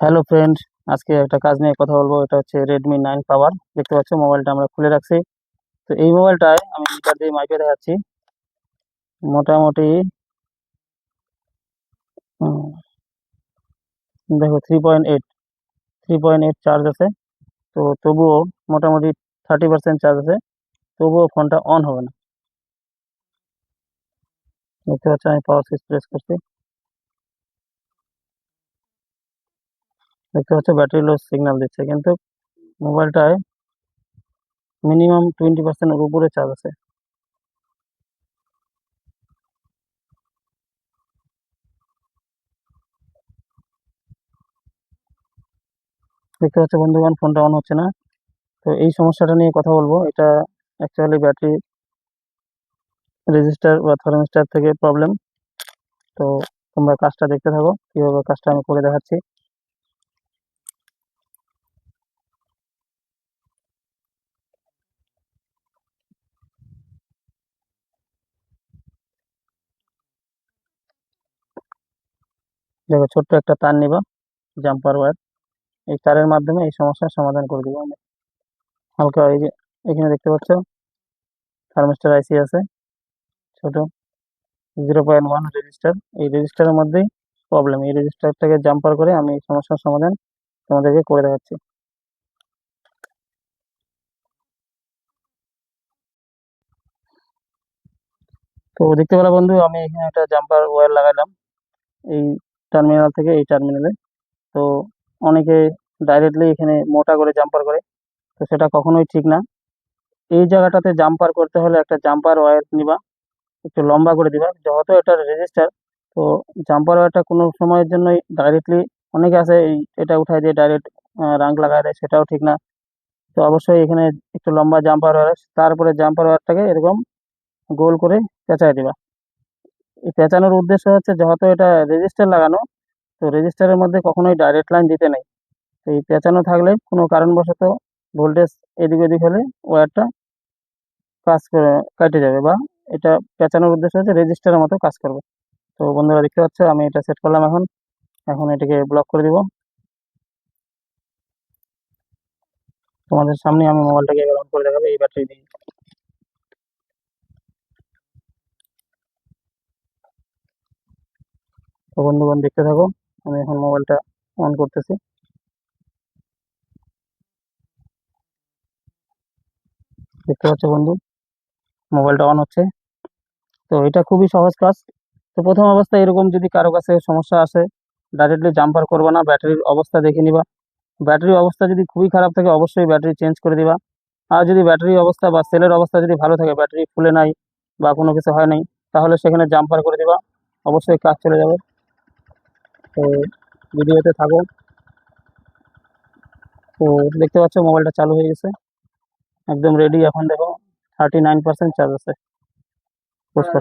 Hello friend, আজকে একটা কাজ নিয়ে কথা বলবো। এটা হচ্ছে Redmi 9 পাওয়ার। দেখতে পাচ্ছ মোবাইলটা আমরা খুলে রাখছি। তো এই মোবাইলটায় আমি মিটার দিয়ে মাইপে দেখাচ্ছি। মোটামুটি দেখো 3.8 চার্জ আছে। তো তবুও মোটামুটি 30% চার্জ আছে, তবুও ফোনটা অন হবে না। দেখতে পাচ্ছ আমি পাওয়ার সুইচ প্রেস করছি। দেখতে পাচ্ছ ব্যাটারি লো সিগন্যাল দিচ্ছে, কিন্তু মোবাইলটায় মিনিমাম 20% উপরে চার্জ আছে। দেখতে পাচ্ছ বন্ধুগণ, ফোনটা অন হচ্ছে না। তো এই সমস্যাটা নিয়ে কথা বলবো। এটা অ্যাকচুয়ালি ব্যাটারি রেজিস্টার বা থার্মিস্টার থেকে প্রবলেম। তো তোমরা কাজটা দেখতে থাকো, কিভাবে কাজটা আমি করে দেখাচ্ছি। দেখো, ছোট্ট একটা তার নিবা, জাম্পার ওয়্যার। এই তারের মাধ্যমে এই সমস্যার সমাধান করে দিব আমরা। হালকা এই যে এখানে দেখতে পাচ্ছ থার্মিস্টার আইসি আছে, ছোট 0.1 রেজিস্টার। এই রেজিস্টারের মধ্যেই প্রবলেম। এই রেজিস্টারটাকে জাম্পার করে আমি এই সমস্যার সমাধান তোমাদেরকে করে দেখাচ্ছি। তো দেখতে পেলা বন্ধু, আমি এখানে একটা জাম্পার ওয়্যার লাগাইলাম এই টার্মিনাল থেকে এই টার্মিনালে। তো অনেকে ডাইরেক্টলি এখানে মোটা করে জাম্পার করে, তো সেটা কখনোই ঠিক না। এই জায়গাটাতে জাম্পার করতে হলে একটা জাম্পার ওয়্যার নিবা, একটু লম্বা করে দিবা, যেহেতু এটা রেজিস্টার। তো জাম্পার ওয়্যারটা কোনো সময়ের জন্য ডাইরেক্টলি, অনেকে আছে এটা উঠায় দিয়ে ডাইরেক্ট রাং লাগায় দেয়, সেটাও ঠিক না। তো অবশ্যই এখানে একটু লম্বা জাম্পার ওয়্যার, তারপরে জাম্পার ওয়্যারটাকে এরকম গোল করে পেঁচায় দিবা। এই পেঁচানোর উদ্দেশ্য হচ্ছে, যেহেতু এটা রেজিস্টার লাগানো, তো রেজিস্টারের মধ্যে কখনোই ডাইরেক্ট লাইন দিতে নেই। তো এই পেঁচানো থাকলে কোনো কারণবশত ভোল্টেজ এদিক ওদিক হলে ওয়্যারটা কাজ করে কেটে যাবে, বা এটা পেঁচানোর উদ্দেশ্য হচ্ছে রেজিস্টারের মতো কাজ করবে। তো বন্ধুরা দেখতে পাচ্ছ আমি এটা সেট করলাম। এখন এখন এটাকে ব্লক করে দিব। তোমাদের সামনে আমি মোবাইলটাকে এবার অন করে দেখাবো এই ব্যাটারি দিয়ে। তো বন্ধুগণ দেখতে থাকো, আমি এখন মোবাইলটা অন করতেছি। দেখতে পাচ্ছ বন্ধু, মোবাইলটা অন হচ্ছে। তো এটা খুবই সহজ কাজ। তো প্রথম অবস্থায় এরকম যদি কারো কাছে সমস্যা আসে, ডাইরেক্টলি জাম্পার করবা না, ব্যাটারির অবস্থা দেখে নিবা। ব্যাটারির অবস্থা যদি খুবই খারাপ থাকে, অবশ্যই ব্যাটারি চেঞ্জ করে দিবা। আর যদি ব্যাটারি অবস্থা বা সেলের অবস্থা যদি ভালো থাকে, ব্যাটারি ফুলে নাই বা কোনো কিছু হয় নাই, তাহলে সেখানে জাম্পার করে দিবা, অবশ্যই কাজ চলে যাবে। তো ভিডিওতে থাকো। তো দেখতে পাচ্ছ মোবাইলটা চালু হয়ে গেছে, একদম রেডি। এখন দেখো 39% চার্জ আছে। বুঝতে